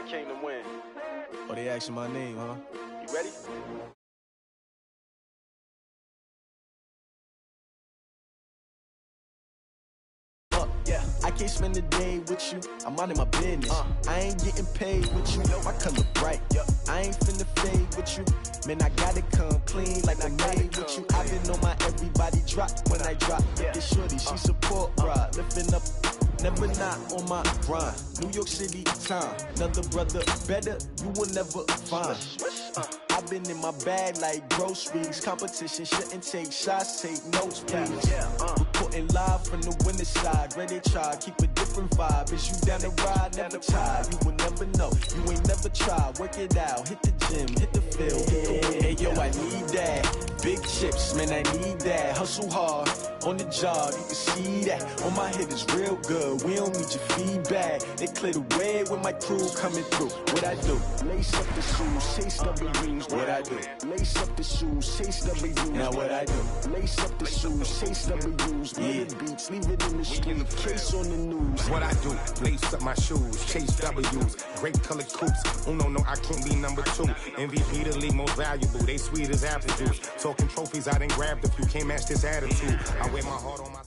came to win. Oh, they asking my name, huh? You ready? Yeah, I can't spend the day with you. I'm minding my business. I ain't getting paid with you. My color bright. I ain't finna fade with you. Man, I gotta come clean like I made with you. I've been on my everybody drop when I drop. This shorty, she support ride. Lifting up, never not on my grind. New York City time. Another brother better, you will never find. I've been in my bag like groceries. Competition shouldn't take shots, take notes, please. Reporting live from the winter side. Ready to try, keep a different vibe. Is you down the ride, never tired. You will never know, you ain't never tried. Work it out, hit the gym, hit the field, hit the win. Hey yo, I need that. Big chips, man, I need that. Hustle hard, on the job, you can see that. On my hit is real good, we don't need your feedback. They clear the way with my crew coming through. What I do? Lace up the shoes, chase W's. What I do? Lace up the shoes, chase W's. Now what I do? Lace up the shoes, chase W's. Yeah, beats, leave it in the street, case on the news. What I do? Lace up my shoes, chase W's. Great colored coops. Oh no, I can't be number 2. MVP the league most valuable. They sweet as apple juice. Talking trophies, I done grabbed a few. Can't match this attitude. I wear my heart on my.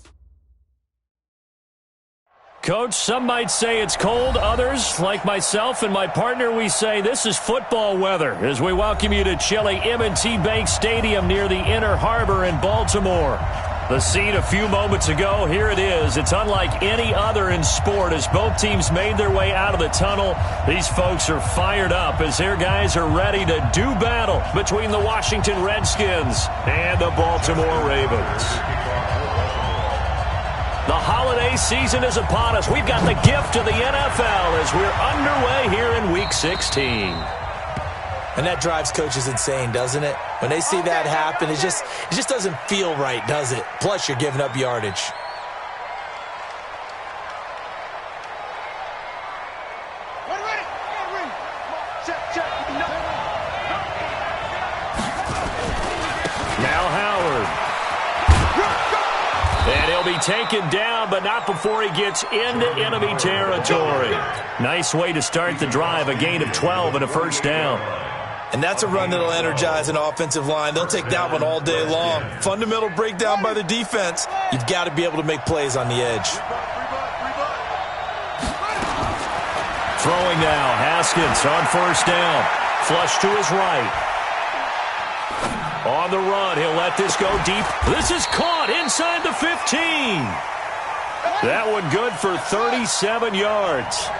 Coach, some might say it's cold. Others, like myself and my partner, we say this is football weather as we welcome you to chilly M&T Bank Stadium near the Inner Harbor in Baltimore. The scene a few moments ago, here it is. It's unlike any other in sport as both teams made their way out of the tunnel. These folks are fired up as their guys are ready to do battle between the Washington Redskins and the Baltimore Ravens. The holiday season is upon us. We've got the gift of the NFL as we're underway here in Week 16. And that drives coaches insane, doesn't it? When they see that happen, it just doesn't feel right, does it? Plus, you're giving up yardage. Now Howard. And he'll be taken down, but not before he gets into enemy territory. Nice way to start the drive, a gain of 12 and a first down. And that's a run that'll energize an offensive line. They'll take that one all day long. Fundamental breakdown by the defense. You've got to be able to make plays on the edge. Throwing now, Haskins on first down. Flush to his right. On the run, he'll let this go deep. This is caught inside the 15. That one good for 37 yards.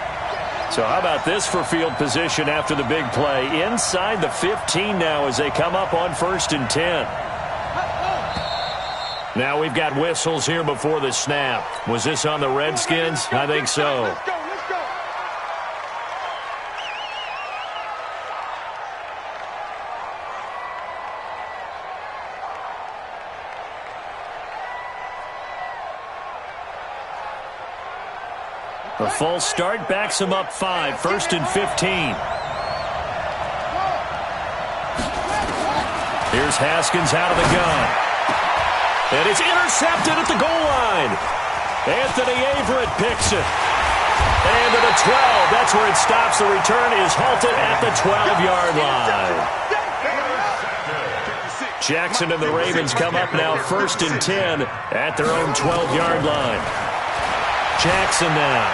So how about this for field position after the big play? Inside the 15 now as they come up on 1st and 10. Now we've got whistles here before the snap. Was this on the Redskins? I think so. A full start backs him up 5, 1st and 15. Here's Haskins out of the gun. And it's intercepted at the goal line. Anthony Averett picks it. And to the 12. That's where it stops. The return is halted at the 12-yard line. Jackson and the Ravens come up now 1st and 10 at their own 12-yard line. Jackson now.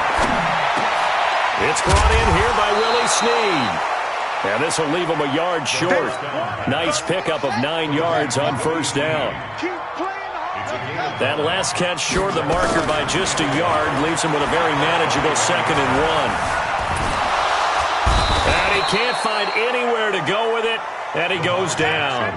It's brought in here by Willie Snead. And this will leave him a yard short. Nice pickup of 9 yards on first down. That last catch short of the marker by just a yard leaves him with a very manageable 2nd and 1. And he can't find anywhere to go with it, and he goes down.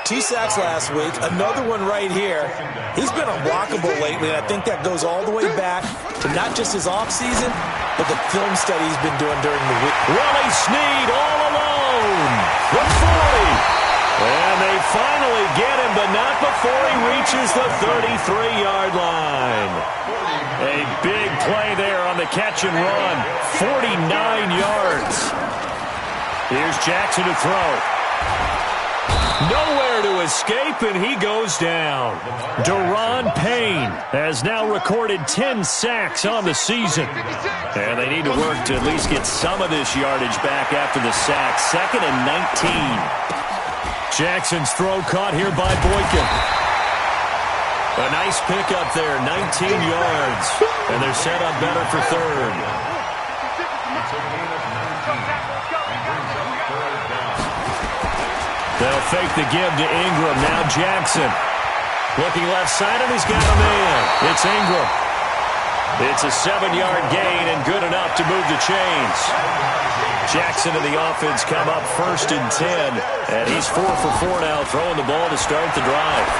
2 sacks last week, another one right here. He's been unblockable lately, and I think that goes all the way back to not just his offseason, but the film study he's been doing during the week. Willie Snead all alone. The 40. And they finally get him, but not before he reaches the 33-yard line. A big play there on the catch and run. 49 yards. Here's Jackson to throw. Nowhere to escape, and he goes down. Daron Payne has now recorded 10 sacks on the season. And they need to work to at least get some of this yardage back after the sack. 2nd and 19. Jackson's throw caught here by Boykin. A nice pickup there, 19 yards. And they're set up better for 3rd. They'll fake the give to Ingram. Now Jackson. Looking left side, and he's got a man. It's Ingram. It's a 7-yard gain and good enough to move the chains. Jackson and the offense come up 1st and 10. And he's 4 for 4 now, throwing the ball to start the drive.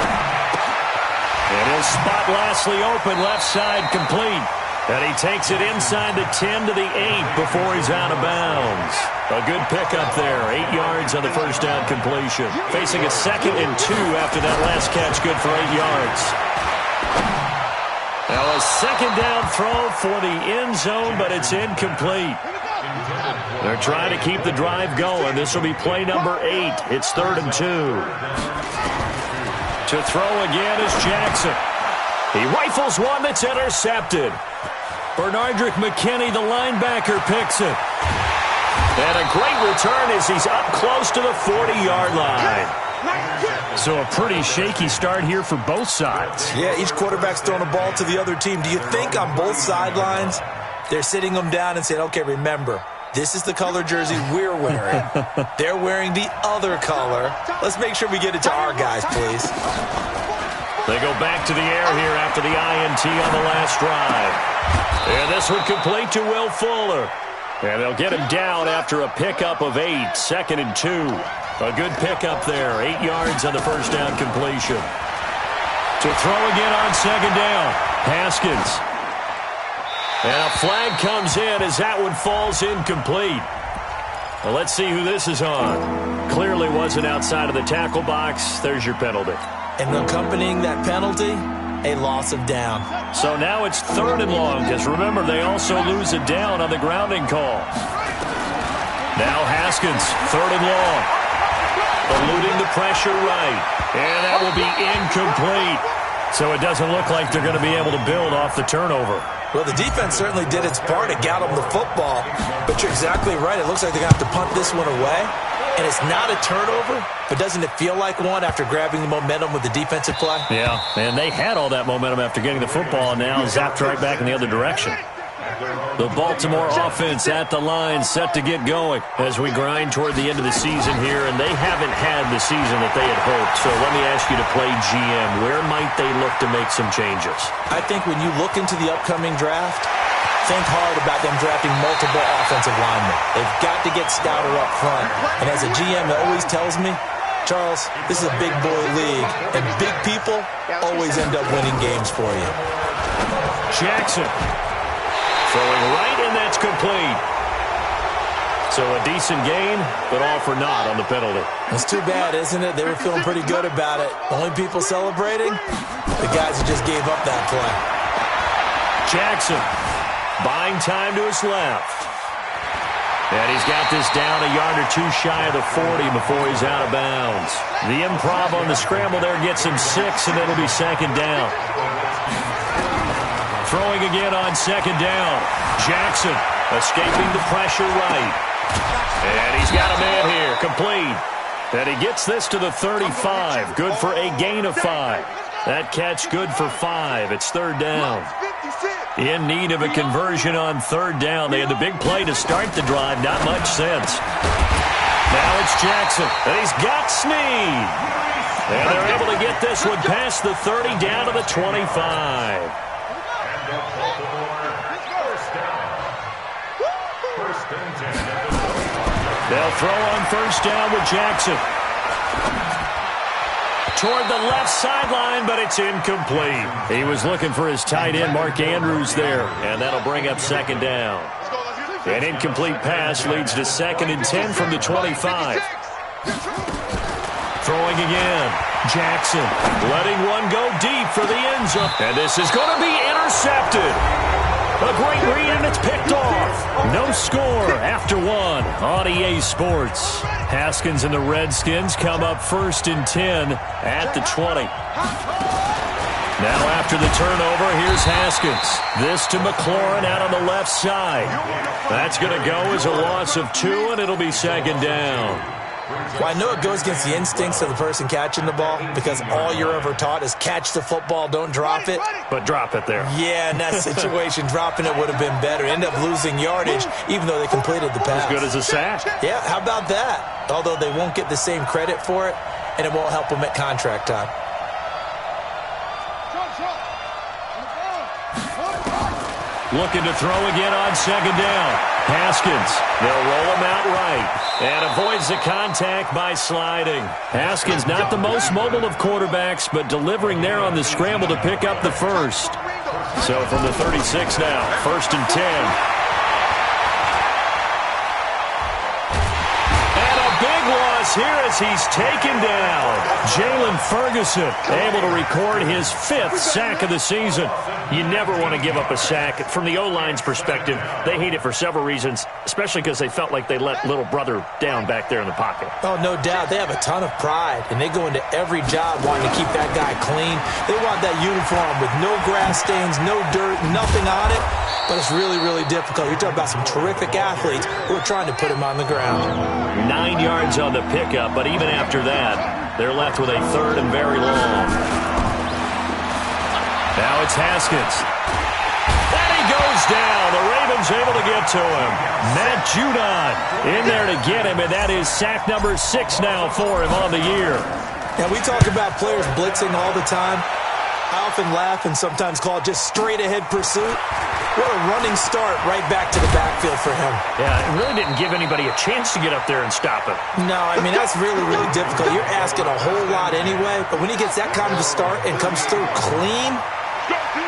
And he'll spot Lashley open, left side complete. And he takes it inside the 10 to the 8 before he's out of bounds. A good pickup there, 8 yards on the first down completion. Facing a 2nd and 2 after that last catch, good for 8 yards. Now a 2nd down throw for the end zone, but it's incomplete. They're trying to keep the drive going. This will be play number 8. It's 3rd and 2. To throw again is Jackson. He rifles one that's intercepted. Bernardrick McKinney, the linebacker, picks it. And a great return as he's up close to the 40-yard line. So a pretty shaky start here for both sides. Yeah, each quarterback's throwing a ball to the other team. Do you think on both sidelines they're sitting them down and saying, okay, remember, this is the color jersey we're wearing. They're wearing the other color. Let's make sure we get it to our guys, please. They go back to the air here after the INT on the last drive. And this one complete to Will Fuller. And they'll get him down after a pickup of 8, 2nd and 2. A good pickup there, 8 yards on the first down completion. To throw again on 2nd down, Haskins. And a flag comes in as that one falls incomplete. Well, let's see who this is on. Clearly wasn't outside of the tackle box. There's your penalty. And accompanying that penalty, a loss of down. So now it's 3rd and long, because remember, they also lose a down on the grounding call. Now Haskins, 3rd and long. Eluding the pressure right. And that will be incomplete. So it doesn't look like they're going to be able to build off the turnover. Well, the defense certainly did its part to get them the football. But you're exactly right. It looks like they're going to have to punt this one away. And it's not a turnover, but doesn't it feel like one after grabbing the momentum with the defensive play? Yeah, and they had all that momentum after getting the football, and now zapped right back in the other direction. The Baltimore offense at the line, set to get going as we grind toward the end of the season here, and they haven't had the season that they had hoped. So let me ask you to play GM. Where might they look to make some changes? I think when you look into the upcoming draft, think hard about them drafting multiple offensive linemen. They've got to get stouter up front. And as a GM that always tells me, Charles, this is a big boy league, and big people always end up winning games for you. Jackson throwing right, and that's complete. So a decent gain, but all for naught on the penalty. That's too bad, isn't it? They were feeling pretty good about it. Only people celebrating, the guys who just gave up that play. Jackson buying time to his left. And he's got this down a yard or two shy of the 40 before he's out of bounds. The improv on the scramble there gets him 6, and it'll be 2nd down. Throwing again on 2nd down. Jackson escaping the pressure right. And he's got a man here, complete. And he gets this to the 35, good for a gain of 5. That catch good for 5. It's 3rd down. In need of a conversion on 3rd down. They had the big play to start the drive. Not much sense. Now it's Jackson, and he's got Snead. And they're able to get this one past the 30 down to the 25. They'll throw on 1st down with Jackson. Toward the left sideline, but it's incomplete. He was looking for his tight end, Mark Andrews, there, and that'll bring up 2nd down. An incomplete pass leads to 2nd and 10 from the 25. Throwing again. Jackson letting one go deep for the end zone. And this is going to be intercepted. 2nd and 10 for the Baltimore Ravens. 2nd and 10 from the 25. They'll throw on 1st down with Jackson. He was looking for his tight end, Mark Andrews, there, and that'll bring up 2nd down. An incomplete pass leads to 2nd and 10 from the 25. Throwing again. Jackson letting one go deep for the end zone. And this is going to be intercepted. A great read, and it's picked off. No score after one on EA Sports. Haskins and the Redskins come up 1st and 10 at the 20. Now after the turnover, here's Haskins. This to McLaurin out on the left side. That's going to go as a loss of 2, and it'll be 2nd down. Well, I know it goes against the instincts of the person catching the ball because all you're ever taught is catch the football, don't drop it. But drop it there. Yeah, in that situation, dropping it would have been better. End up losing yardage, even though they completed the pass. As good as a sack. Yeah, how about that? Although they won't get the same credit for it, and it won't help them at contract time. Looking to throw again on 2nd down. Haskins, they'll roll him out right and avoids the contact by sliding. Haskins not the most mobile of quarterbacks, but delivering there on the scramble to pick up the first. So from the 36 now, 1st and 10. Big loss here as he's taken down. Jalen Ferguson able to record his 5th sack of the season. You never want to give up a sack. From the O-line's perspective, they hate it for several reasons, especially because they felt like they let little brother down back there in the pocket. Oh, no doubt. They have a ton of pride, and they go into every job wanting to keep that guy clean. They want that uniform with no grass stains, no dirt, nothing on it, but it's really, really difficult. You're talking about some terrific athletes who are trying to put him on the ground. 9 yards on the pickup, but even after that, they're left with a 3rd and very long. Now it's Haskins. And he goes down. The Ravens able to get to him. Matt Judon in there to get him, and that is sack number 6 now for him on the year. And we talk about players blitzing all the time. I often laugh and sometimes call it just straight-ahead pursuit. What a running start right back to the backfield for him. Yeah, it really didn't give anybody a chance to get up there and stop it. No, I mean, that's really, really difficult. You're asking a whole lot anyway, but when he gets that kind of a start and comes through clean,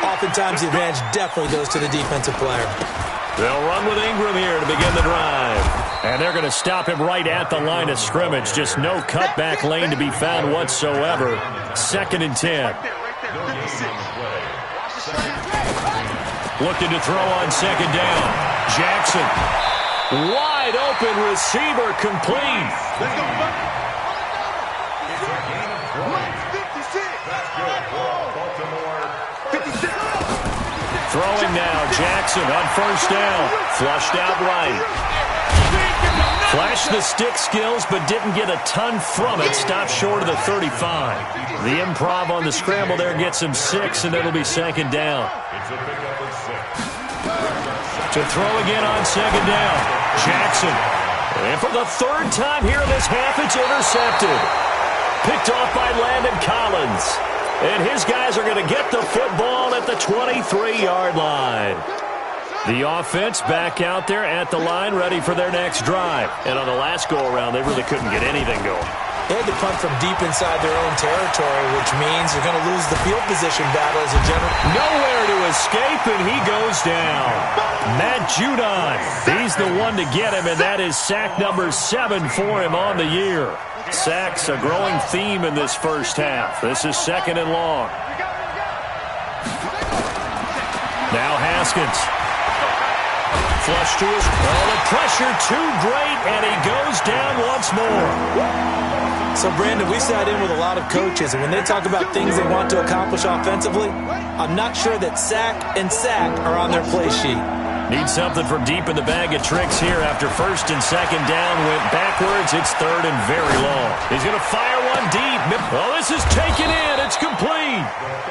oftentimes the advantage definitely goes to the defensive player. They'll run with Ingram here to begin the drive. And they're going to stop him right at the line of scrimmage. Just no cutback lane to be found whatsoever. 2nd and 10. Looking to throw on 2nd down. Jackson. Wide open receiver complete. Throwing now. Jackson on 1st down. Flushed out right. Flashed the stick skills, but didn't get a ton from it. Stopped short of the 35. The improv on the scramble there gets him 6, and it'll be 2nd down. To throw again on 2nd down. Jackson. And for the 3rd time here in this half, it's intercepted. Picked off by Landon Collins. And his guys are going to get the football at the 23-yard line. The offense back out there at the line, ready for their next drive. And on the last go-around, they really couldn't get anything going. They had to punt from deep inside their own territory, which means they're going to lose the field position battle as a general. Nowhere to escape, and he goes down. Matt Judon, he's the one to get him, and that is sack number 7 for him on the year. Sacks, a growing theme in this first half. This is 2nd and long. Now Haskins. Flush to his... Oh, the pressure too great, and he goes down once more. So, Brandon, we sat in with a lot of coaches, and when they talk about things they want to accomplish offensively, I'm not sure that sack and sack are on their play sheet. Need something from deep in the bag of tricks here after 1st and 2nd down. Went backwards. It's 3rd and very long. He's going to fire one deep. Oh, this is taken in. It's complete.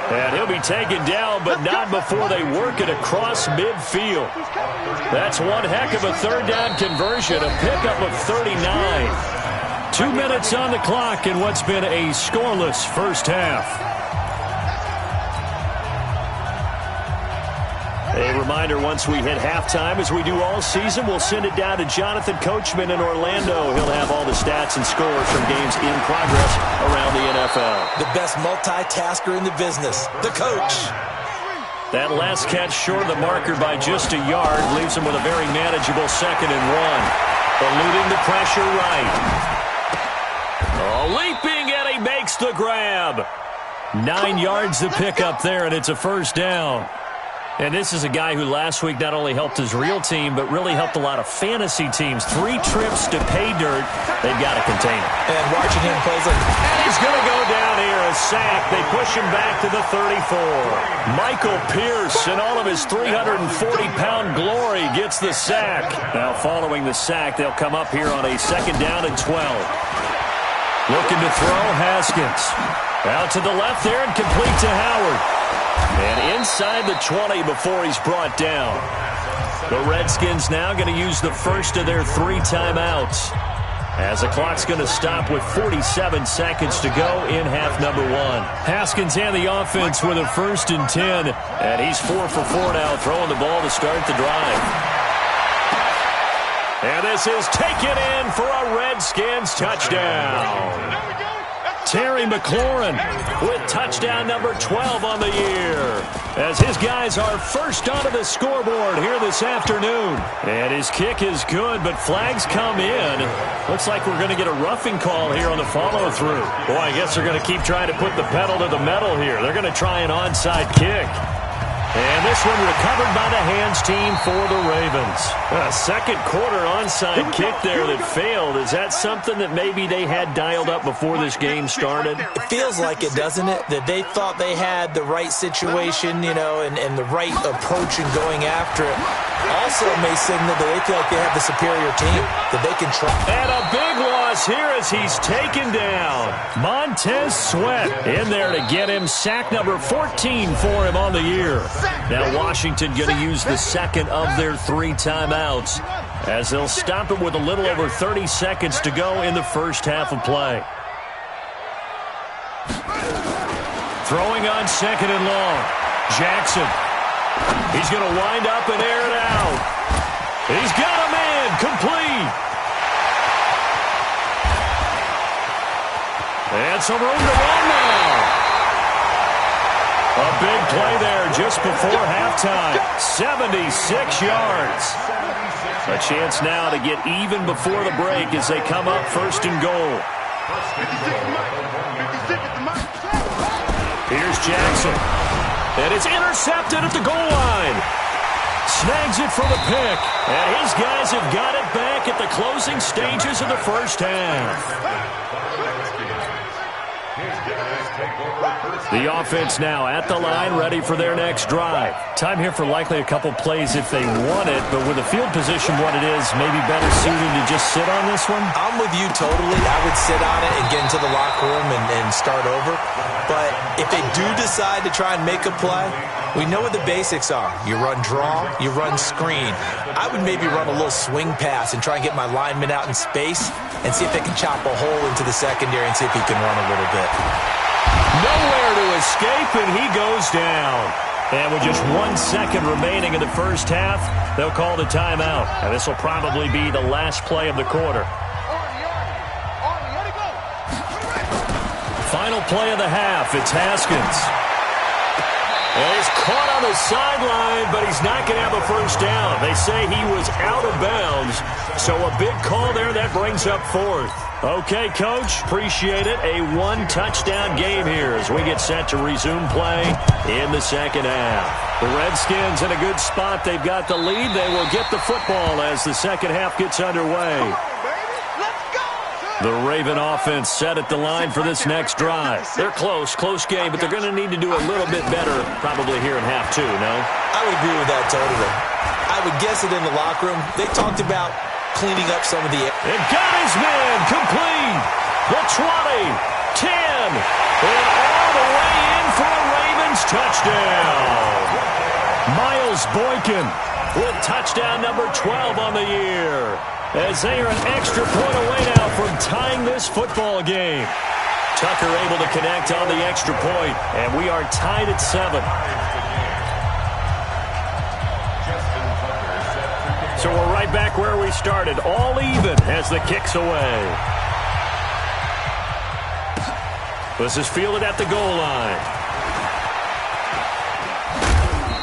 And he'll be taken down, but not before they work it across midfield. That's one heck of a 3rd down conversion. A pickup of 39. 2 minutes on the clock in what's been a scoreless first half. A reminder, once we hit halftime, as we do all season, we'll send it down to Jonathan Coachman in Orlando. He'll have all the stats and scores from games in progress around the NFL. The best multitasker in the business, the coach. That last catch short of the marker by just a yard leaves him with a very manageable 2nd and 1. Eluding the pressure right. Oh, leaping, and he makes the grab. 9 yards to pick up there, and it's a 1st down. And this is a guy who last week not only helped his real team, but really helped a lot of fantasy teams. 3 trips to pay dirt. They've got to contain him. And watching him play like... And he's going to go down here, a sack. They push him back to the 34. Michael Pierce, in all of his 340-pound glory, gets the sack. Now following the sack, they'll come up here on a 2nd down and 12. Looking to throw, Haskins. Out to the left there and complete to Howard. And inside the 20 before he's brought down. The Redskins now going to use the first of their 3 timeouts, as the clock's going to stop with 47 seconds to go in half number 1. Haskins and the offense with a 1st and 10. And he's 4 for 4 now, throwing the ball to start the drive. And this is taken in for a Redskins touchdown. Terry McLaurin with touchdown number 12 on the year, as his guys are first onto the scoreboard here this afternoon. And his kick is good, but flags come in. Looks like we're going to get a roughing call here on the follow-through. Boy, I guess they're going to keep trying to put the pedal to the metal here. They're going to try an onside kick. And this one recovered by the hands team for the Ravens. A 2nd quarter onside kick there that failed. Is that something that maybe they had dialed up before this game started? It feels like it, doesn't it? That they thought they had the right situation, you know, and the right approach in going after it. Also may signal that they feel like they have the superior team, that they can try. And a big loss here as he's taken down. Montez Sweat in there to get him sack number 14 for him on the year. Now Washington going to use the 2nd of their 3 timeouts, as they'll stop it with a little over 30 seconds to go in the first half of play. Throwing on 2nd and long. Jackson. He's going to wind up and air it out. He's got a man complete. And some room to run now. A big play there just before halftime. 76 yards. A chance now to get even before the break as they come up 1st and goal. Here's Jackson. And it's intercepted at the goal line. Snags it for the pick. And his guys have got it back at the closing stages of the first half. The offense now at the line, ready for their next drive. Time here for likely a couple plays if they want it, but with the field position what it is, maybe better suited to just sit on this one? I'm with you totally. I would sit on it and get into the locker room and start over. But if they do decide to try and make a play, we know what the basics are. You run draw, you run screen. I would maybe run a little swing pass and try and get my lineman out in space and see if they can chop a hole into the secondary and see if he can run a little bit. Nowhere to escape, and he goes down. And with just 1 second remaining in the first half, they'll call the timeout. And this will probably be the last play of the quarter. Final play of the half, it's Haskins. And he's caught on the sideline, but he's not going to have a first down. They say he was out of bounds, so a big call there that brings up 4th. Okay, Coach, appreciate it. A 1-touchdown game here as we get set to resume play in the second half. The Redskins in a good spot. They've got the lead. They will get the football as the second half gets underway. The Raven offense set at the line for this next drive. They're close game, but they're going to need to do a little bit better probably here in half 2, no? I would agree with that totally. I would guess it in the locker room. They talked about cleaning up some of the... And got his man complete. The 20, 10, and all the way in for a Ravens touchdown. Miles Boykin with touchdown number 12 on the year, as they are an extra point away now from tying this football game. Tucker able to connect on the extra point, and we are tied at 7. So we're right back where we started, all even as the kick's away. This is fielded at the goal line.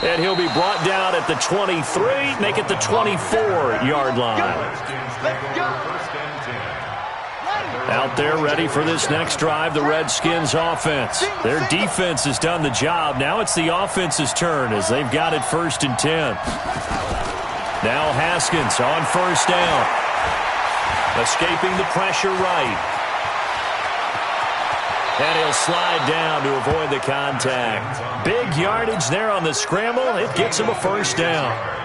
And he'll be brought down at the 23, make it the 24-yard line. Out there ready for this next drive, the Redskins offense. Their defense has done the job. Now it's the offense's turn as they've got it 1st and 10. Now Haskins on 1st down. Escaping the pressure right. And he'll slide down to avoid the contact. Big yardage there on the scramble. It gets him a 1st down.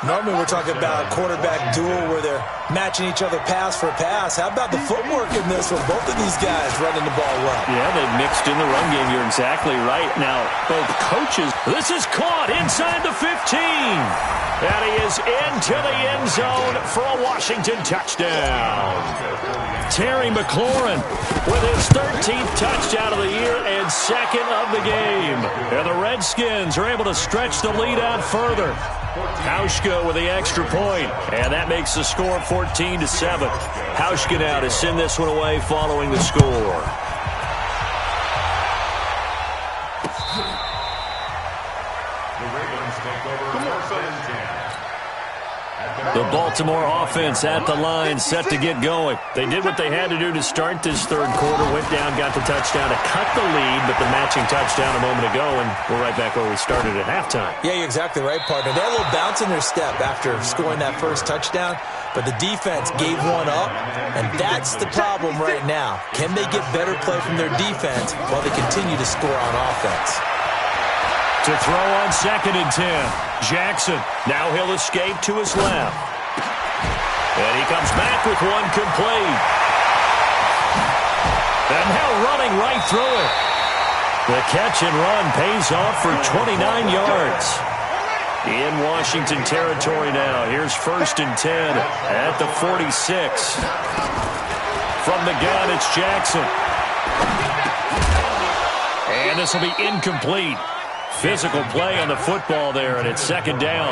Normally we're talking about a quarterback duel where they're matching each other pass for pass. How about the footwork in this one? Both of these guys running the ball well. Yeah, they've mixed in the run game. You're exactly right. Now, both coaches. This is caught inside the 15. And he is into the end zone for a Washington touchdown. Terry McLaurin with his 13th touchdown of the year and 2nd of the game. And the Redskins are able to stretch the lead out further. Hauschka with the extra point, and that makes the score 14-7. Hauschka now to send this one away following the score. The Baltimore offense at the line, set to get going. They did what they had to do to start this 3rd quarter, went down, got the touchdown to cut the lead, but the matching touchdown a moment ago, and we're right back where we started at halftime. Yeah, you're exactly right, partner. They had a little bounce in their step after scoring that first touchdown, but the defense gave one up, and that's the problem right now. Can they get better play from their defense while they continue to score on offense? To throw on 2nd and 10. Jackson. Now he'll escape to his left. And he comes back with one complete. And now running right through it. The catch and run pays off for 29 yards. In Washington territory now. Here's 1st and 10 at the 46. From the gun, it's Jackson. And this will be incomplete. Physical play on the football there, and it's 2nd down.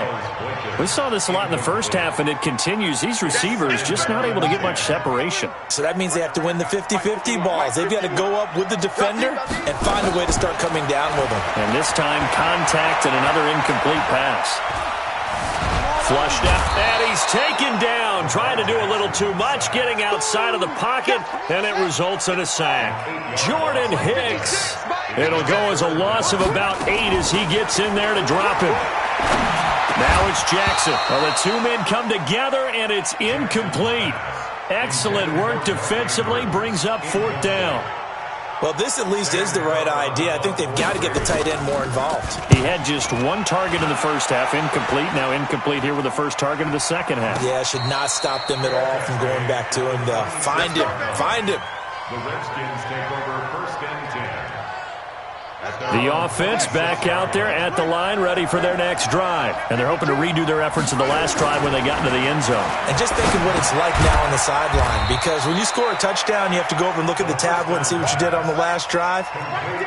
We saw this a lot in the first half, and it continues. These receivers just not able to get much separation. So that means they have to win the 50-50 balls. They've got to go up with the defender and find a way to start coming down with them. And this time, contact and another incomplete pass. Flushed out, and he's taken down, trying to do a little too much, getting outside of the pocket, and it results in a sack. Jordan Hicks. It'll go as a loss of about 8 as he gets in there to drop him. Now it's Jackson. Well, the 2 men come together, and it's incomplete. Excellent work defensively, brings up 4th down. Well, this at least is the right idea. I think they've got to get the tight end more involved. He had just 1 target in the first half, incomplete. Now incomplete here with the first target of the second half. Yeah, should not stop them at all from going back to him to find him. Find him. The Redskins take over 1st and 10. The offense back out there at the line, ready for their next drive. And they're hoping to redo their efforts in the last drive when they got into the end zone. And just think of what it's like now on the sideline, because when you score a touchdown, you have to go over and look at the tablet and see what you did on the last drive.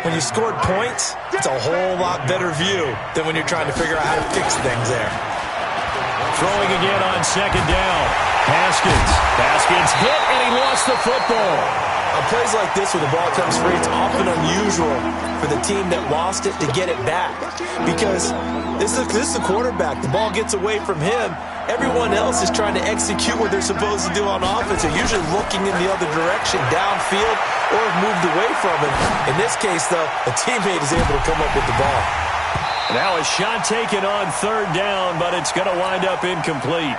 When you scored points, it's a whole lot better view than when you're trying to figure out how to fix things there. Throwing again on 2nd down. Haskins hit, and he lost the football. On plays like this where the ball comes free, it's often unusual for the team that lost it to get it back, because this is the quarterback. The ball gets away from him. Everyone else is trying to execute what they're supposed to do on offense. They're usually looking in the other direction, downfield, or have moved away from him. In this case, though, a teammate is able to come up with the ball. Now a shot taken on 3rd down, but it's going to wind up incomplete.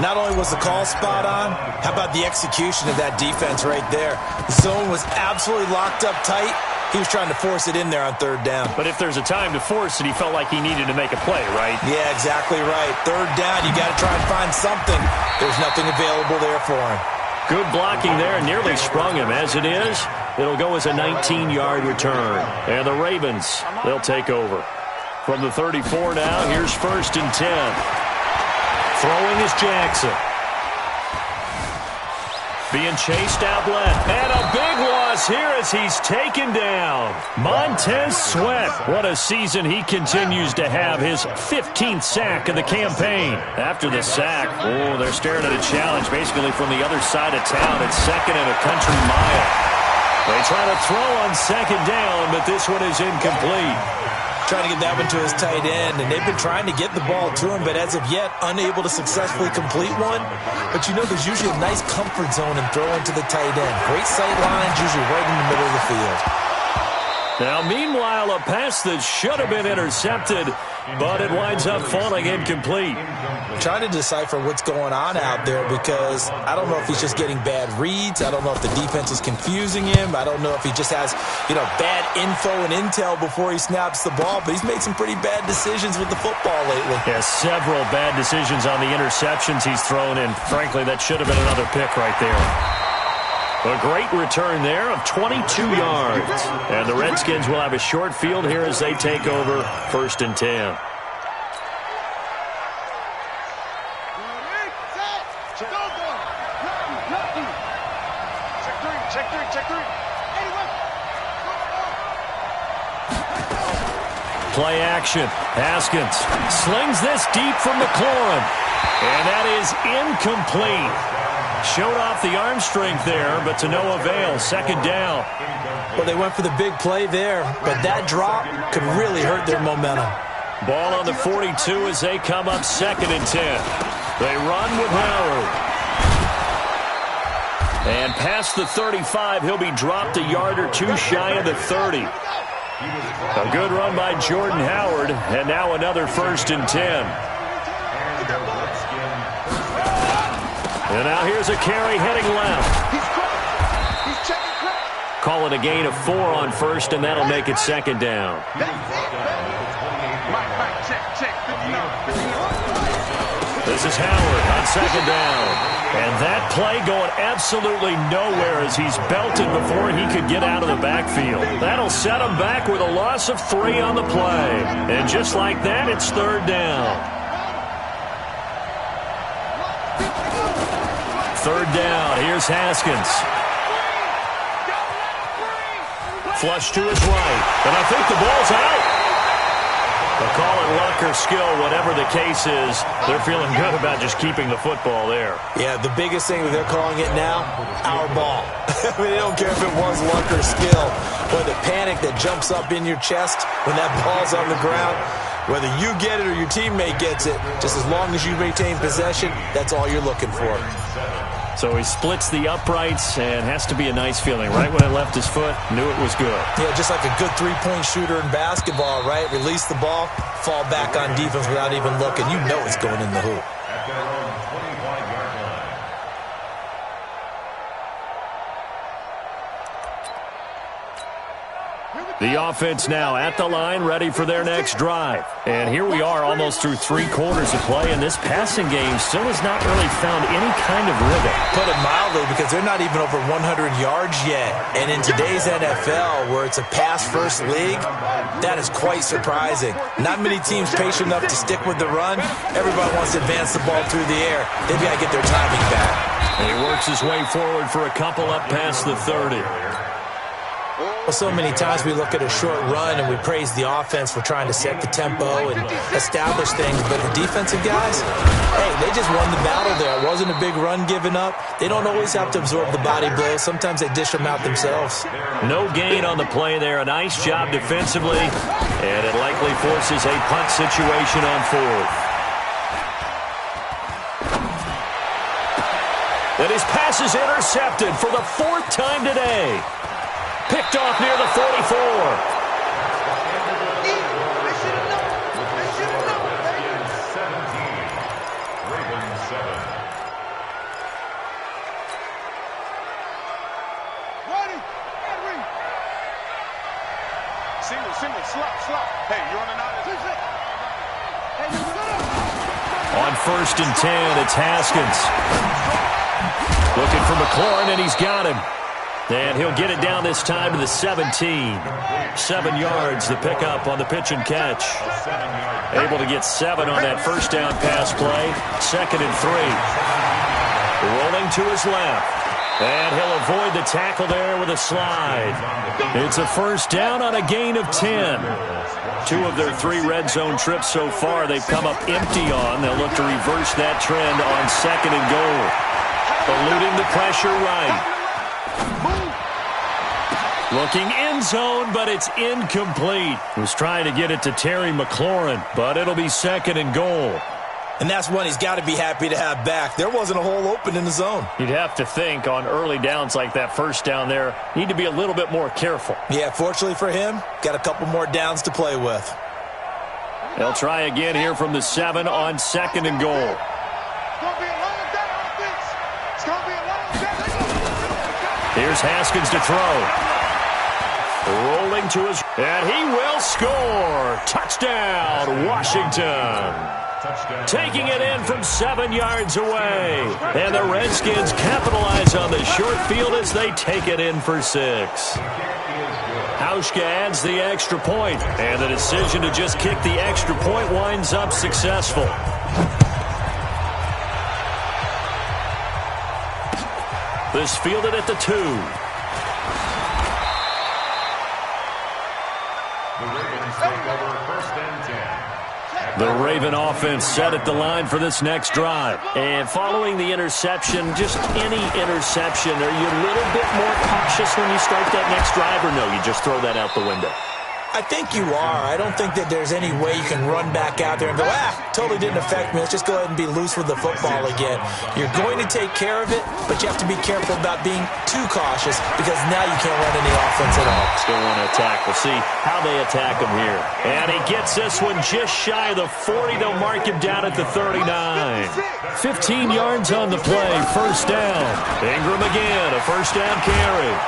Not only was the call spot on, how about the execution of that defense right there? The zone was absolutely locked up tight. He was trying to force it in there on 3rd down. But if there's a time to force it, he felt like he needed to make a play, right? Yeah, exactly right. 3rd down, you got to try and find something. There's nothing available there for him. Good blocking there, nearly sprung him. As it is, it'll go as a 19-yard return. And the Ravens, they'll take over. From the 34 now, here's 1st and 10. Throwing is Jackson. Being chased out left. And a big loss here as he's taken down. Montez Sweat. What a season he continues to have. His 15th sack of the campaign. After the sack, they're staring at a challenge basically from the other side of town. It's 2nd and a country mile. They try to throw on 2nd down, but this one is incomplete. trying to get that one to his tight end, and they've been trying to get the ball to him, but as of yet, unable to successfully complete one. But you know, there's usually a nice comfort zone in throwing to the tight end. Great sight lines, usually right in the middle of the field. Now, meanwhile, a pass that should have been intercepted, but it winds up falling incomplete. Trying to decipher what's going on out there, because I don't know if he's just getting bad reads. I don't know if the defense is confusing him. I don't know if he just has, bad info and intel before he snaps the ball, but he's made some pretty bad decisions with the football lately. Yeah, several bad decisions on the interceptions he's thrown, and frankly, that should have been another pick right there. A great return there of 22 yards. And the Redskins will have a short field here as they take over 1st and 10. Play action. Haskins slings this deep from McLaurin. And that is incomplete. Showed off the arm strength there, but to no avail. 2nd down. Well, they went for the big play there, but that drop could really hurt their momentum. Ball on the 42 as they come up 2nd and 10. They run with Howard. And past the 35, he'll be dropped a yard or two shy of the 30. A good run by Jordan Howard, and now another 1st and 10. And now here's a carry heading left. Call it a gain of 4 on 1st, and that'll make it 2nd down. This is Howard on 2nd down. And that play going absolutely nowhere as he's belted before he could get out of the backfield. That'll set him back with a loss of 3 on the play. And just like that, it's 3rd down. 3rd down. Here's Haskins. Flush to his right. And I think the ball's out. They'll call it luck or skill, whatever the case is. They're feeling good about just keeping the football there. Yeah, the biggest thing that they're calling it now, our ball. I mean, they don't care if it was luck or skill. Or the panic that jumps up in your chest when that ball's on the ground. Whether you get it or your teammate gets it, just as long as you maintain possession, that's all you're looking for. So he splits the uprights, and has to be a nice feeling. Right when it left his foot, knew it was good. Yeah, just like a good three-point shooter in basketball, right? Release the ball, fall back on defense without even looking. You know it's going in the hoop. At their own 25-yard line. The offense now at the line, ready for their next drive. And here we are almost through 3 quarters of play, and this passing game still has not really found any kind of rhythm. Put it mildly, because they're not even over 100 yards yet. And in today's NFL, where it's a pass-first league, that is quite surprising. Not many teams patient enough to stick with the run. Everybody wants to advance the ball through the air. They've got to get their timing back. And he works his way forward for a couple up past the 30. Well, so many times we look at a short run and we praise the offense for trying to set the tempo and establish things, but the defensive guys, hey, they just won the battle there. It wasn't a big run given up. They don't always have to absorb the body blows. Sometimes they dish them out themselves. No gain on the play there. A nice job defensively, and it likely forces a punt situation on 4th. And his pass is intercepted for the 4th time today. Picked off near the 44. Single, slot. Hey, you're on an On 1st and 10, it's Haskins. Looking for McLaurin, and he's got him. And he'll get it down this time to the 17. 7 yards, the pickup on the pitch and catch. Able to get 7 on that 1st down pass play. 2nd and 3. Rolling to his left. And he'll avoid the tackle there with a slide. It's a 1st down on a gain of 10. 2 of their 3 red zone trips so far they've come up empty on. They'll look to reverse that trend on 2nd and goal. Eluding the pressure right. Looking end zone, but it's incomplete. He was trying to get it to Terry McLaurin, but it'll be 2nd and goal. And that's one he's got to be happy to have back. There wasn't a hole open in the zone. You'd have to think on early downs like that first down there, need to be a little bit more careful. Yeah, fortunately for him, got a couple more downs to play with. They'll try again here from the 7 on 2nd and goal. Here's Haskins to throw. Rolling to his, and he will score. Touchdown, Washington. Taking it in from 7 yards away. And the Redskins capitalize on the short field as they take it in for 6. Hauschka adds the extra point, and the decision to just kick the extra point winds up successful. This fielded at the 2. The Raven offense set at the line for this next drive. And following the interception, just any interception, are you a little bit more cautious when you start that next drive, or no, you just throw that out the window? I think you are. I don't think that there's any way you can run back out there and go, totally didn't affect me. Let's just go ahead and be loose with the football again. You're going to take care of it, but you have to be careful about being too cautious because now you can't run any offense at all. Still want to attack. We'll see how they attack him here. And he gets this one just shy of the 40. They'll mark him down at the 39. 15 yards on the play. First down. Ingram again, a first down carry.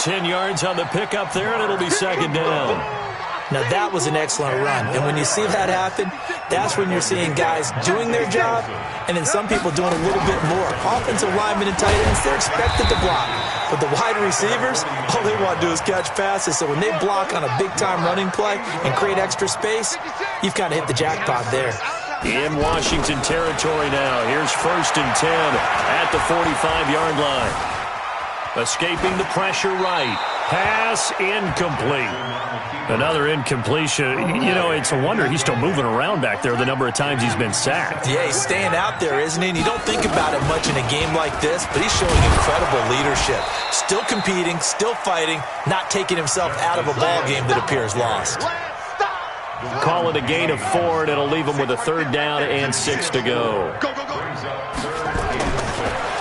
10 yards on the pickup there, and it'll be 2nd down. Now, that was an excellent run. And when you see that happen, that's when you're seeing guys doing their job and then some people doing a little bit more. Offensive linemen and tight ends, they're expected to block. But the wide receivers, all they want to do is catch passes. So when they block on a big-time running play and create extra space, you've kind of hit the jackpot there. In Washington territory now. Here's 1st and 10 at the 45-yard line. Escaping the pressure right. Pass incomplete. Another incompletion. You know, it's a wonder he's still moving around back there the number of times he's been sacked. Yeah, he's staying out there, isn't he? And you don't think about it much in a game like this, but he's showing incredible leadership. Still competing, still fighting, not taking himself out of a ball game that appears lost. Call it a gain of 4, and it'll leave him with a 3rd down and 6 to go.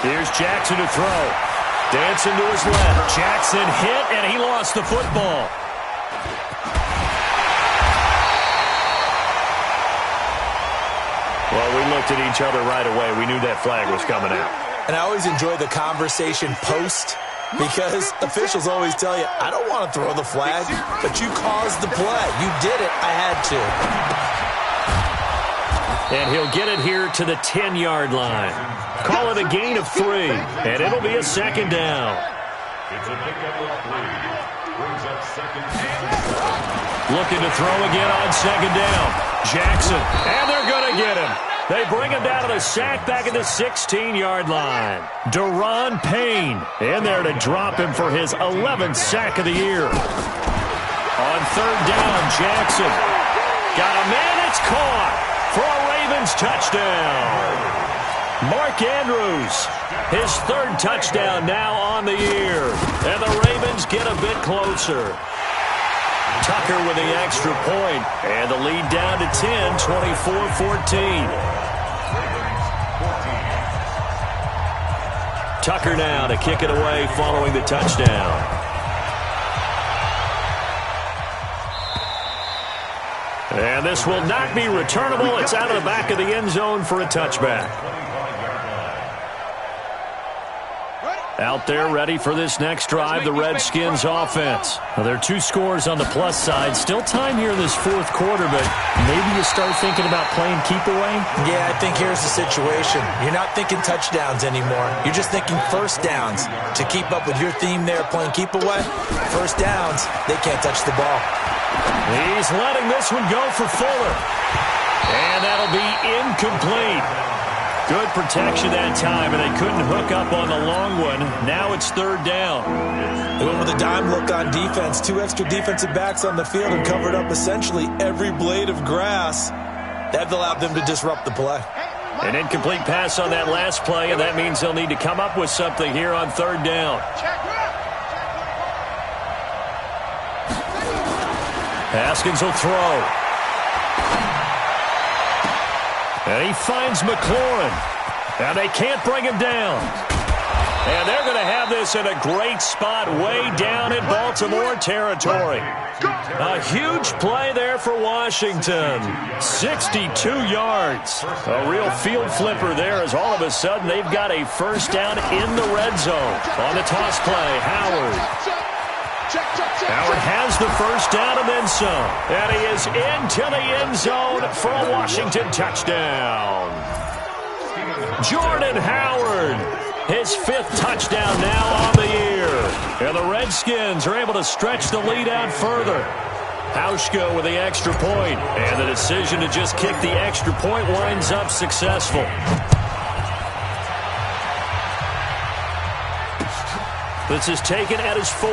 Here's Jackson to throw. Dancing to his left. Jackson hit, and he lost the football. Well, we looked at each other right away. We knew that flag was coming out. And I always enjoy the conversation post because officials always tell you, I don't want to throw the flag, but you caused the play. You did it. I had to. And he'll get it here to the 10-yard line. Call it a gain of 3, and it'll be a 2nd down. It's a pickup of 3. Brings up 2nd down. Looking to throw again on 2nd down. Jackson, and they're going to get him. They bring him down to the sack back at the 16-yard line. Deron Payne in there to drop him for his 11th sack of the year. On 3rd down, Jackson. Got a man, it's caught for a Ravens touchdown. Mark Andrews, his 3rd touchdown now on the year. And the Ravens get a bit closer. Tucker with the extra point, and the lead down to 10, 24-14. Tucker now to kick it away following the touchdown. And this will not be returnable. It's out of the back of the end zone for a touchback. Out there ready for this next drive, the Redskins offense. Now, there are 2 scores on the plus side. Still time here in this 4th quarter, but maybe you start thinking about playing keep away? Yeah, I think here's the situation. You're not thinking touchdowns anymore. You're just thinking first downs. To keep up with your theme there, playing keep away, first downs, they can't touch the ball. He's letting this one go for Fuller. And that'll be incomplete. Good protection that time, and they couldn't hook up on the long one. Now it's 3rd down. They went with a dime look on defense. 2 extra defensive backs on the field and covered up essentially every blade of grass. That allowed them to disrupt the play. An incomplete pass on that last play, and that means they'll need to come up with something here on third down. Haskins will throw. And he finds McLaurin. And they can't bring him down. And they're going to have this in a great spot way down in Baltimore territory. A huge play there for Washington. 62 yards. A real field flipper there as all of a sudden they've got a first down in the red zone. On the toss play, Howard. Howard has the first down and then some. And he is into the end zone for a Washington touchdown. Jordan Howard, his 5th touchdown now on the year. And the Redskins are able to stretch the lead out further. Hauschka with the extra point. And the decision to just kick the extra point winds up successful. This is taken at his 4.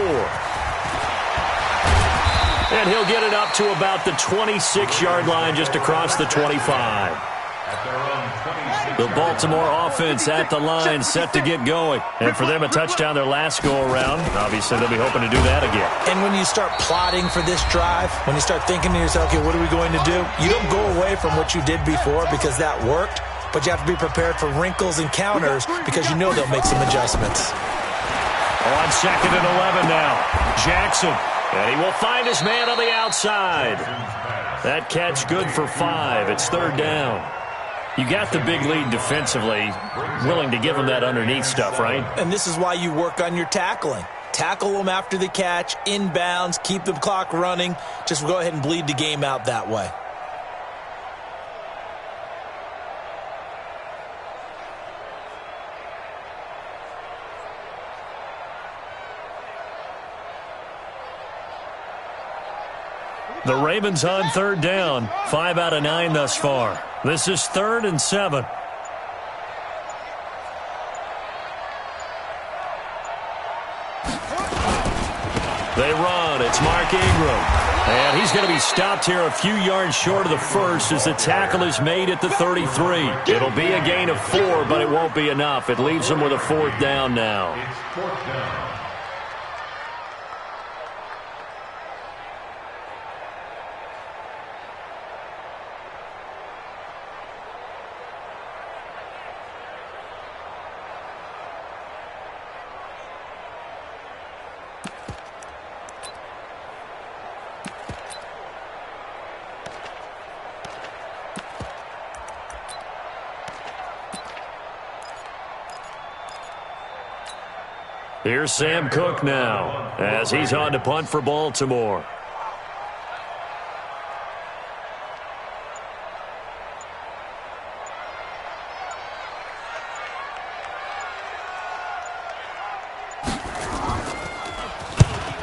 And he'll get it up to about the 26-yard line just across the 25. The Baltimore offense at the line set to get going. And for them, a touchdown their last go-around. Obviously, they'll be hoping to do that again. And when you start plotting for this drive, when you start thinking to yourself, okay, what are we going to do? You don't go away from what you did before because that worked, but you have to be prepared for wrinkles and counters because you know they'll make some adjustments. On 2nd and 11 now, Jackson. And he will find his man on the outside. That catch good for 5. It's third down. You got the big lead defensively, willing to give him that underneath stuff, right? And this is why you work on your tackling. Tackle them after the catch, inbounds, keep the clock running. Just go ahead and bleed the game out that way. The Ravens on third down. 5 out of 9 thus far. This is 3rd and 7. They run. It's Mark Ingram. And he's going to be stopped here a few yards short of the first as the tackle is made at the 33. It'll be a gain of 4, but it won't be enough. It leaves them with a 4th down now. It's 4th down. Here's Sam Cook now as he's on to punt for Baltimore.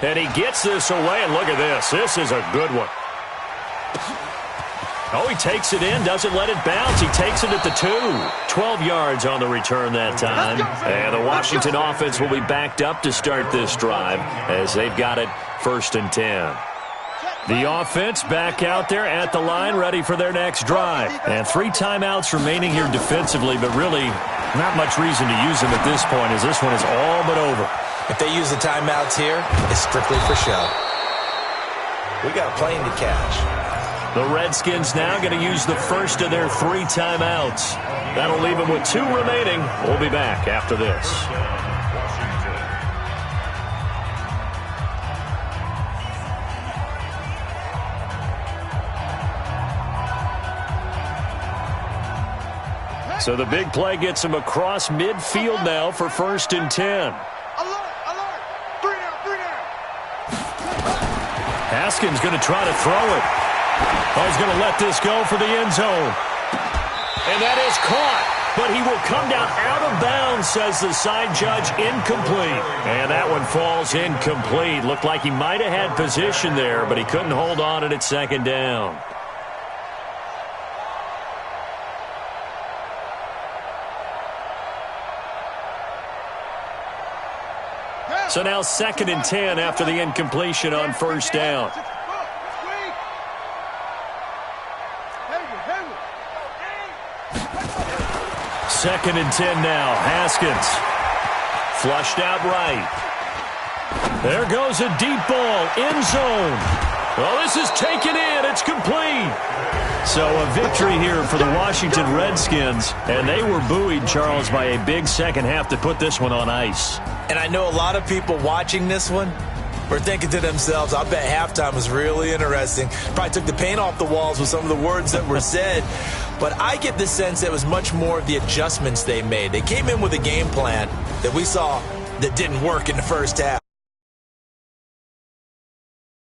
And he gets this away, and look at this. This is a good one. Oh, he takes it in, doesn't let it bounce. He takes it at the 2. 12 yards on the return that time. And the Washington offense will be backed up to start this drive as they've got it 1st and 10. The offense back out there at the line, ready for their next drive. And 3 timeouts remaining here defensively, but really not much reason to use them at this point as this one is all but over. If they use the timeouts here, it's strictly for show. We got a plane to catch. The Redskins now going to use the first of their 3 timeouts. That'll leave them with 2 remaining. We'll be back after this. So the big play gets him across midfield now for 1st and 10. Haskins going to try to throw it. Oh, he's going to let this go for the end zone. And that is caught. But he will come down out of bounds, says the side judge. Incomplete. And that one falls incomplete. Looked like he might have had position there, but he couldn't hold on it at 2nd down. So now 2nd and 10 after the incompletion on 1st down. 2nd and 10 now. Haskins. Flushed out right. There goes a deep ball. End zone. Well, this is taken in. It's complete. So a victory here for the Washington Redskins. And they were buoyed, Charles, by a big second half to put this one on ice. And I know a lot of people watching this one were thinking to themselves, I bet halftime was really interesting. Probably took the paint off the walls with some of the words that were said. But I get the sense that it was much more of the adjustments they made. They came in with a game plan that we saw that didn't work in the first half.